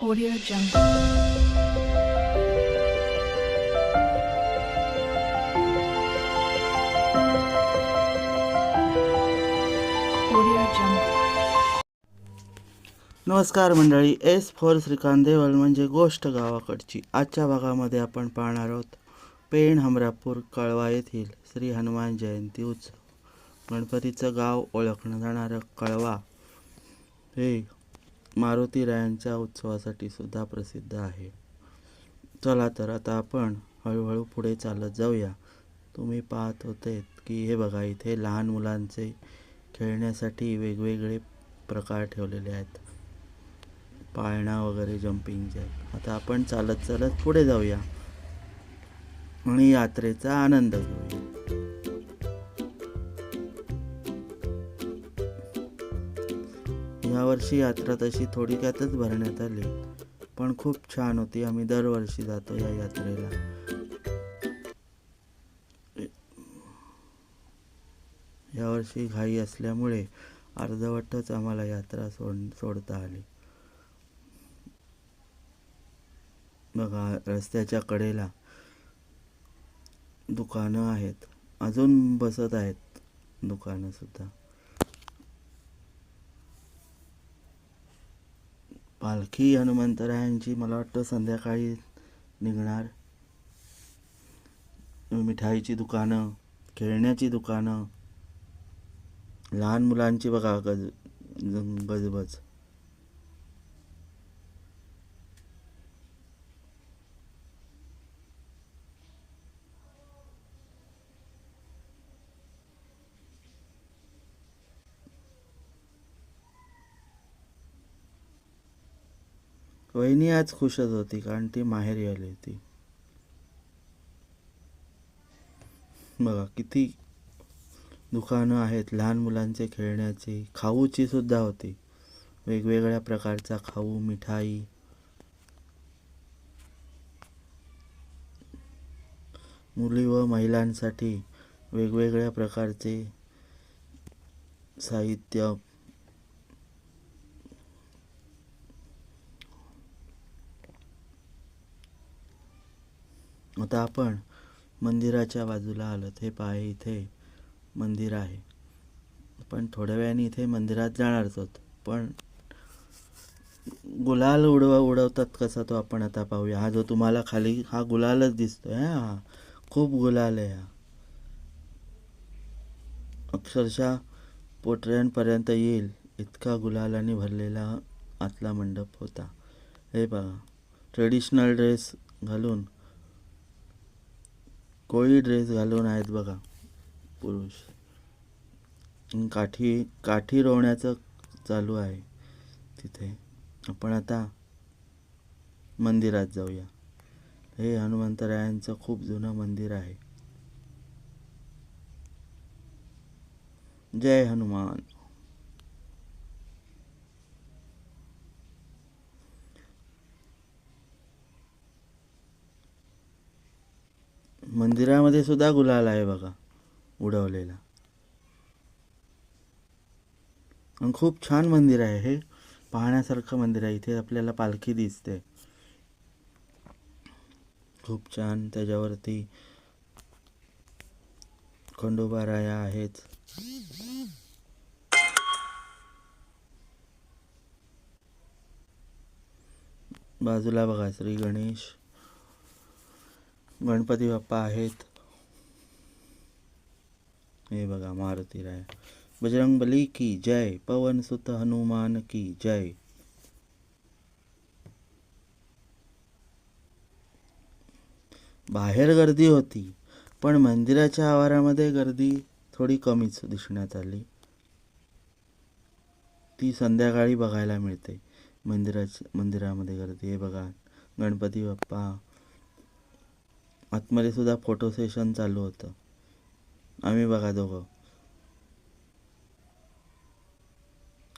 Audio Jungle. Audio Jungle. नमस्कार मंडळी, S for Shrikant Deval म्हणजे गोष्ट गावाकडची. आजच्या भागामध्ये आपण पाहणार आहोत पेण हमरापूर कळवा येथील श्री हनुमान जयंती उत्सव. गणपतीचं गाव ओळखलं जाणारं कळवा हे मारुतीरायांच्या उत्सवासाठी सुद्धा प्रसिद्ध आहे. चला तर आता आपण हळूहळू पुढे चालत जाऊया. तुम्ही पाहत होते की हे बघा, इथे लहान मुलांचे खेळण्यासाठी वेगवेगळे प्रकार ठेवलेले आहेत, पाळणा वगैरे, जम्पिंग जॅक. आता आपण चालत चालत पुढे जाऊया आणि यात्रेचा आनंद घेऊया. यावर्षी यात्रा तशी थोडक्यातच भरण्यात आली, पण खूप छान होती. आम्ही दरवर्षी जातो या यात्रेला. यावर्षी घाई असल्यामुळे अर्धवटच आम्हाला यात्रा सोडता आली. बघा, रस्त्याच्या कडेला दुकानं आहेत, अजून बसत आहेत दुकानं सुद्धा. पालखी हनुमंतरायांची मला वाटतं संध्याकाळी निघणार. मिठाईची दुकानं, खेळण्याची दुकानं, लहान मुलांची बघा गजबज. वहिनी आज खुशच होती, कारण ती माहेरी आली होती. बघा किती दुकानं आहेत, लहान मुलांचे खेळण्याची, खाऊची सुद्धा होती. वेगवेगळ्या प्रकारचा खाऊ, मिठाई. मुली व महिलांसाठी वेगवेगळ्या प्रकारचे साहित्य. आता आपण मंदिराच्या बाजूला आलोत. हे पाहे, इथे मंदिर आहे. पण थोड्या वेळाने इथे मंदिरात जाणारच आहोत, पण गुलाल उडवतात कसा तो आपण आता पाहूया. हा जो तुम्हाला खाली हा गुलालच दिसतोय, हा खूप गुलाल आहे. हा अक्षरशः पोटऱ्यांपर्यंत येईल इतका गुलालाने भरलेला आतला मंडप होता. हे बघा, ट्रेडिशनल ड्रेस घालून, कोळी ड्रेस घालून आहेत बघा पुरुष. काठी रोवण्याचं चालू आहे तिथे. आपण आता मंदिरात जाऊया. हे हनुमंतरायांचं खूप जुनं मंदिर आहे. जय हनुमान. मंदिरामध्ये सुद्धा गुलाल आहे बघा उडवलेला. आणि खूप छान मंदिर आहे हे, पाहण्यासारखं मंदिर आहे. इथे आपल्याला पालखी दिसते खूप छान. त्याच्यावरती खंडोबाराया आहेत. बाजूला बघा श्री गणपती बाप्पा आहेत. हे बघा मारुतीराय. बजरंगबली की जय, पवन सुत हनुमान की जय. बाहेर गर्दी होती, पण मंदिराच्या आवारामध्ये गर्दी थोडी कमीच दिसण्यात आली. ती संध्याकाळी बघायला मिळते. मंदिरामध्ये गर्दी. हे बघा गणपती बाप्पा. आतमध्ये सुद्धा फोटो सेशन चालू होतं. आम्ही बघा दोघं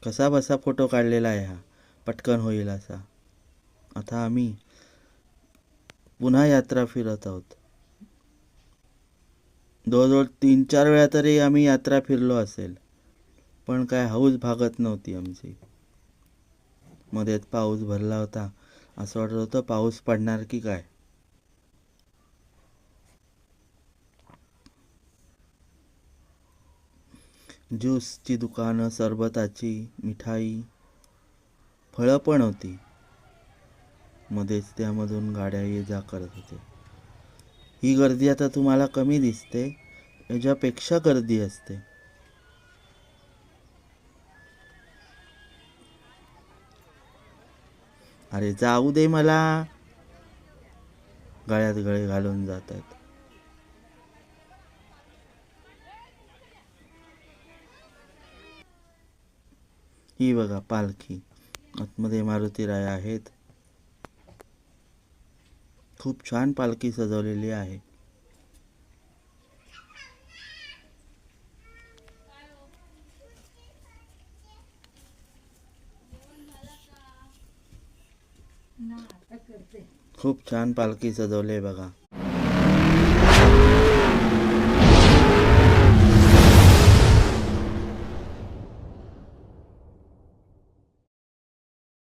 कसा बसा फोटो काढलेला आहे, हा पटकन होईल असा. आता आम्ही पुन्हा यात्रा फिरत आहोत. जवळजवळ 3-4 वेळा तरी आम्ही यात्रा फिरलो असेल, पण काय हौस भागत नव्हती आमची. मध्येच पाऊस भरला होता, असं वाटत होतं पाऊस पडणार की काय. ज्यूसची दुकानं, सरबताची, मिठाई, फळं पण होती. मध्येच त्यामधून गाड्या ये जा करत होत्या. ही गर्दी आता तुम्हाला कमी दिसते, याच्यापेक्षा गर्दी असते. अरे जाऊ दे मला. गळ्यात गळे घालून जात आहेत. ही बघा पालखी. आतमध्ये मारुतीराया आहेत. खूप छान पालखी सजवलेली आहे. खूप छान पालखी सजवली आहे बघा.